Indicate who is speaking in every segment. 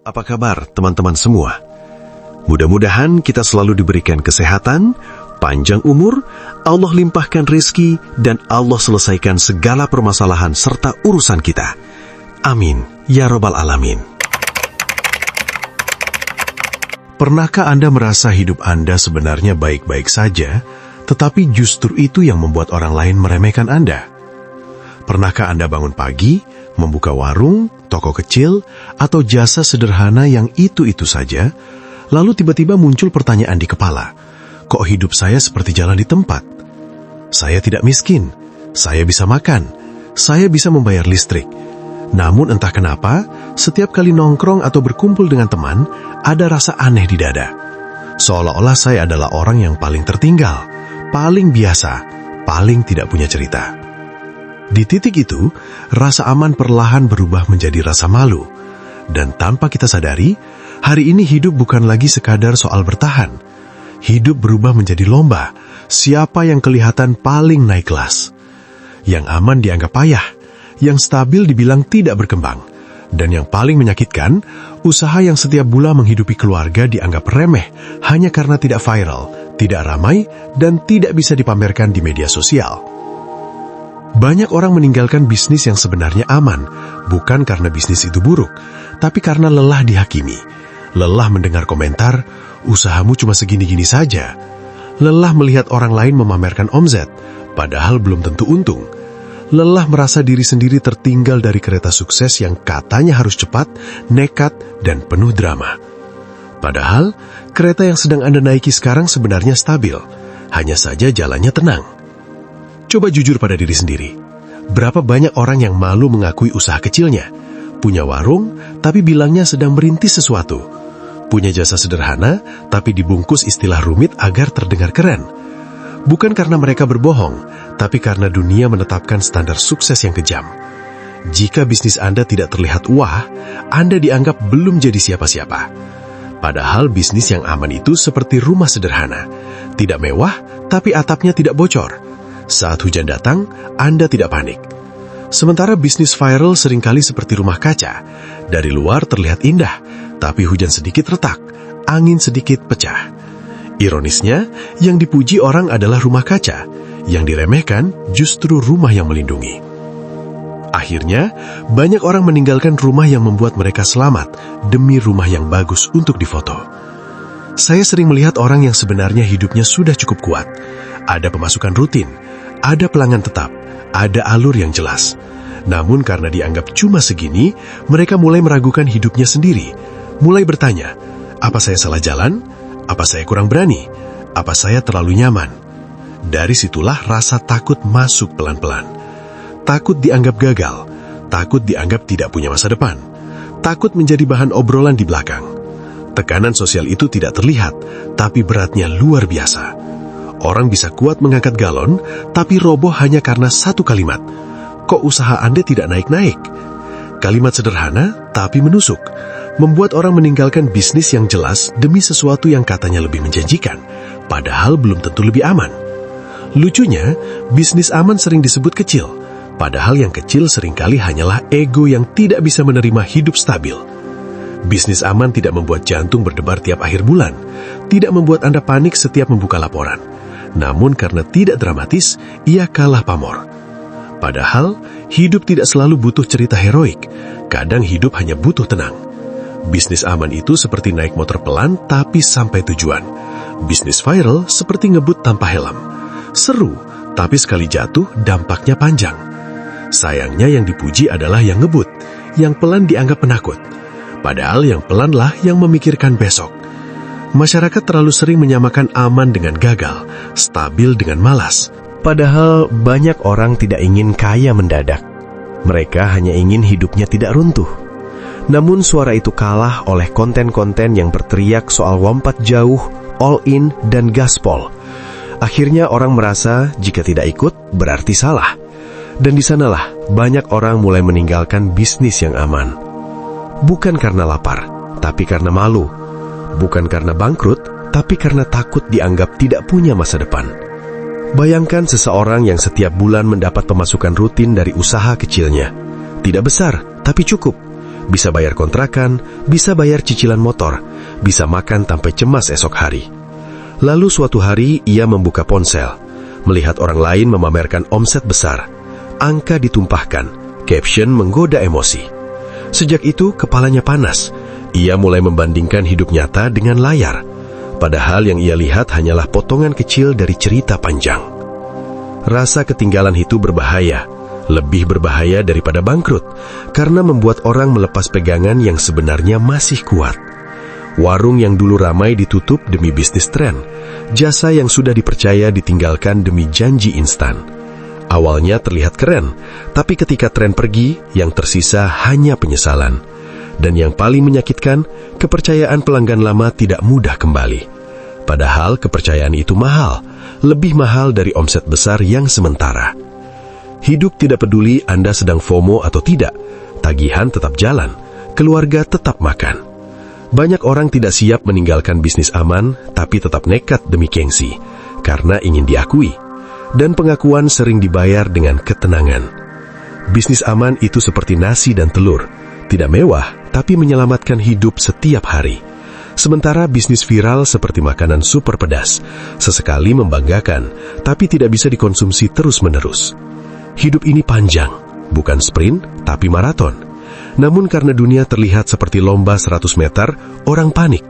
Speaker 1: Apa kabar teman-teman semua? Mudah-mudahan kita selalu diberikan kesehatan, panjang umur, Allah limpahkan rezeki, dan Allah selesaikan segala permasalahan serta urusan kita. Amin, ya Rabbal Alamin. Pernahkah Anda merasa hidup Anda sebenarnya baik-baik saja, tetapi justru itu yang membuat orang lain meremehkan Anda? Pernahkah Anda bangun pagi, membuka warung, toko kecil, atau jasa sederhana yang itu-itu saja, lalu tiba-tiba muncul pertanyaan di kepala, kok hidup saya seperti jalan di tempat? Saya tidak miskin, saya bisa makan, saya bisa membayar listrik. Namun entah kenapa, setiap kali nongkrong atau berkumpul dengan teman, ada rasa aneh di dada. Seolah-olah saya adalah orang yang paling tertinggal, paling biasa, paling tidak punya cerita. Di titik itu, rasa aman perlahan berubah menjadi rasa malu. Dan tanpa kita sadari, hari ini hidup bukan lagi sekadar soal bertahan. Hidup berubah menjadi lomba, siapa yang kelihatan paling naik kelas. Yang aman dianggap payah, yang stabil dibilang tidak berkembang. Dan yang paling menyakitkan, usaha yang setiap bulan menghidupi keluarga dianggap remeh hanya karena tidak viral, tidak ramai, dan tidak bisa dipamerkan di media sosial. Banyak orang meninggalkan bisnis yang sebenarnya aman, bukan karena bisnis itu buruk, tapi karena lelah dihakimi. Lelah mendengar komentar, usahamu cuma segini-gini saja. Lelah melihat orang lain memamerkan omzet, padahal belum tentu untung. Lelah merasa diri sendiri tertinggal dari kereta sukses yang katanya harus cepat, nekat, dan penuh drama. Padahal, kereta yang sedang Anda naiki sekarang sebenarnya stabil, hanya saja jalannya tenang. Coba jujur pada diri sendiri. Berapa banyak orang yang malu mengakui usaha kecilnya? Punya warung, tapi bilangnya sedang merintis sesuatu. Punya jasa sederhana, tapi dibungkus istilah rumit agar terdengar keren. Bukan karena mereka berbohong, tapi karena dunia menetapkan standar sukses yang kejam. Jika bisnis Anda tidak terlihat wah, Anda dianggap belum jadi siapa-siapa. Padahal bisnis yang aman itu seperti rumah sederhana. Tidak mewah, tapi atapnya tidak bocor. Saat hujan datang, Anda tidak panik. Sementara bisnis viral seringkali seperti rumah kaca. Dari luar terlihat indah, tapi hujan sedikit retak, angin sedikit pecah. Ironisnya, yang dipuji orang adalah rumah kaca, yang diremehkan justru rumah yang melindungi. Akhirnya, banyak orang meninggalkan rumah yang membuat mereka selamat demi rumah yang bagus untuk difoto. Saya sering melihat orang yang sebenarnya hidupnya sudah cukup kuat. Ada pemasukan rutin, ada pelanggan tetap, ada alur yang jelas. Namun karena dianggap cuma segini, mereka mulai meragukan hidupnya sendiri. Mulai bertanya, apa saya salah jalan? Apa saya kurang berani? Apa saya terlalu nyaman? Dari situlah rasa takut masuk pelan-pelan. Takut dianggap gagal, takut dianggap tidak punya masa depan, takut menjadi bahan obrolan di belakang. Tekanan sosial itu tidak terlihat, tapi beratnya luar biasa. Orang bisa kuat mengangkat galon, tapi roboh hanya karena satu kalimat. Kok usaha Anda tidak naik-naik? Kalimat sederhana, tapi menusuk. Membuat orang meninggalkan bisnis yang jelas demi sesuatu yang katanya lebih menjanjikan, padahal belum tentu lebih aman. Lucunya, bisnis aman sering disebut kecil, padahal yang kecil seringkali hanyalah ego yang tidak bisa menerima hidup stabil. Bisnis aman tidak membuat jantung berdebar tiap akhir bulan, tidak membuat Anda panik setiap membuka laporan. Namun karena tidak dramatis, ia kalah pamor. Padahal, hidup tidak selalu butuh cerita heroik. Kadang hidup hanya butuh tenang. Bisnis aman itu seperti naik motor pelan tapi sampai tujuan. Bisnis viral seperti ngebut tanpa helm. Seru, tapi sekali jatuh dampaknya panjang. Sayangnya yang dipuji adalah yang ngebut, yang pelan dianggap penakut. Padahal yang pelanlah yang memikirkan besok. Masyarakat terlalu sering menyamakan aman dengan gagal, stabil dengan malas. Padahal banyak orang tidak ingin kaya mendadak. Mereka hanya ingin hidupnya tidak runtuh. Namun suara itu kalah oleh konten-konten yang berteriak soal lompat jauh, all in, dan gaspol. Akhirnya orang merasa jika tidak ikut berarti salah. Dan di sanalah banyak orang mulai meninggalkan bisnis yang aman. Bukan karena lapar, tapi karena malu. Bukan karena bangkrut, tapi karena takut dianggap tidak punya masa depan. Bayangkan seseorang yang setiap bulan mendapat pemasukan rutin dari usaha kecilnya. Tidak besar, tapi cukup. bisa bayar kontrakan, bisa bayar cicilan motor, bisa makan tanpa cemas esok hari. Lalu suatu hari ia membuka ponsel, melihat orang lain memamerkan omset besar. Angka ditumpahkan, caption menggoda emosi. Sejak itu kepalanya panas. Ia mulai membandingkan hidup nyata dengan layar. Padahal yang ia lihat hanyalah potongan kecil dari cerita panjang. Rasa ketinggalan itu berbahaya. Lebih berbahaya daripada bangkrut, karena membuat orang melepas pegangan yang sebenarnya masih kuat. Warung yang dulu ramai ditutup demi bisnis tren. Jasa yang sudah dipercaya ditinggalkan demi janji instan. Awalnya terlihat keren, tapi ketika tren pergi, yang tersisa hanya penyesalan. Dan yang paling menyakitkan, kepercayaan pelanggan lama tidak mudah kembali. Padahal kepercayaan itu mahal, lebih mahal dari omset besar yang sementara. Hidup tidak peduli Anda sedang FOMO atau tidak, tagihan tetap jalan, keluarga tetap makan. Banyak orang tidak siap meninggalkan bisnis aman, tapi tetap nekat demi gengsi, karena ingin diakui. Dan pengakuan sering dibayar dengan ketenangan. Bisnis aman itu seperti nasi dan telur, tidak mewah, tapi menyelamatkan hidup setiap hari. Sementara bisnis viral seperti makanan super pedas, sesekali membanggakan, tapi tidak bisa dikonsumsi terus-menerus. Hidup ini panjang, bukan sprint, tapi maraton. Namun karena dunia terlihat seperti lomba 100 meter, orang panik.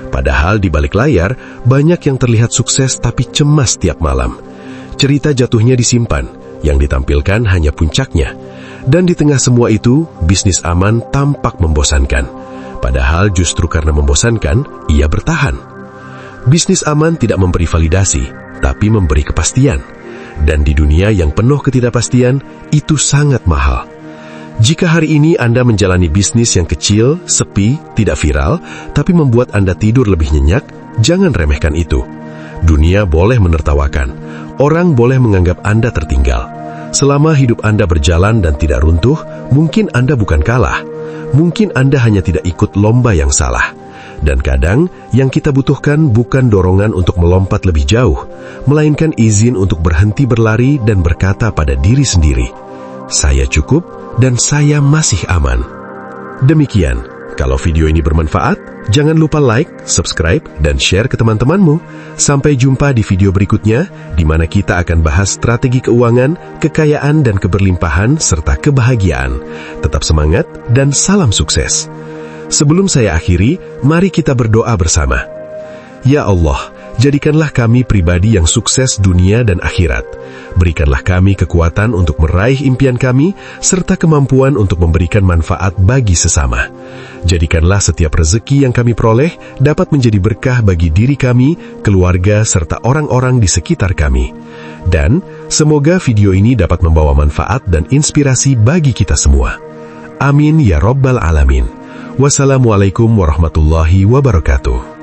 Speaker 1: Padahal di balik layar, banyak yang terlihat sukses tapi cemas tiap malam. Cerita jatuhnya disimpan, yang ditampilkan hanya puncaknya. Dan di tengah semua itu, bisnis aman tampak membosankan. Padahal justru karena membosankan, ia bertahan. Bisnis aman tidak memberi validasi, tapi memberi kepastian. Dan di dunia yang penuh ketidakpastian, itu sangat mahal. Jika hari ini Anda menjalani bisnis yang kecil, sepi, tidak viral, tapi membuat Anda tidur lebih nyenyak, jangan remehkan itu. Dunia boleh menertawakan, orang boleh menganggap Anda tertinggal. Selama hidup Anda berjalan dan tidak runtuh, mungkin Anda bukan kalah. Mungkin Anda hanya tidak ikut lomba yang salah. Dan kadang, yang kita butuhkan bukan dorongan untuk melompat lebih jauh, melainkan izin untuk berhenti berlari dan berkata pada diri sendiri, "Saya cukup dan saya masih aman." Demikian, kalau video ini bermanfaat, jangan lupa like, subscribe, dan share ke teman-temanmu. Sampai jumpa di video berikutnya, di mana kita akan bahas strategi keuangan, kekayaan, dan keberlimpahan, serta kebahagiaan. Tetap semangat dan salam sukses. Sebelum saya akhiri, mari kita berdoa bersama. Ya Allah, jadikanlah kami pribadi yang sukses dunia dan akhirat. Berikanlah kami kekuatan untuk meraih impian kami, serta kemampuan untuk memberikan manfaat bagi sesama. Jadikanlah setiap rezeki yang kami peroleh dapat menjadi berkah bagi diri kami, keluarga, serta orang-orang di sekitar kami. Dan semoga video ini dapat membawa manfaat dan inspirasi bagi kita semua. Amin ya Rabbal Alamin. Wassalamualaikum warahmatullahi wabarakatuh.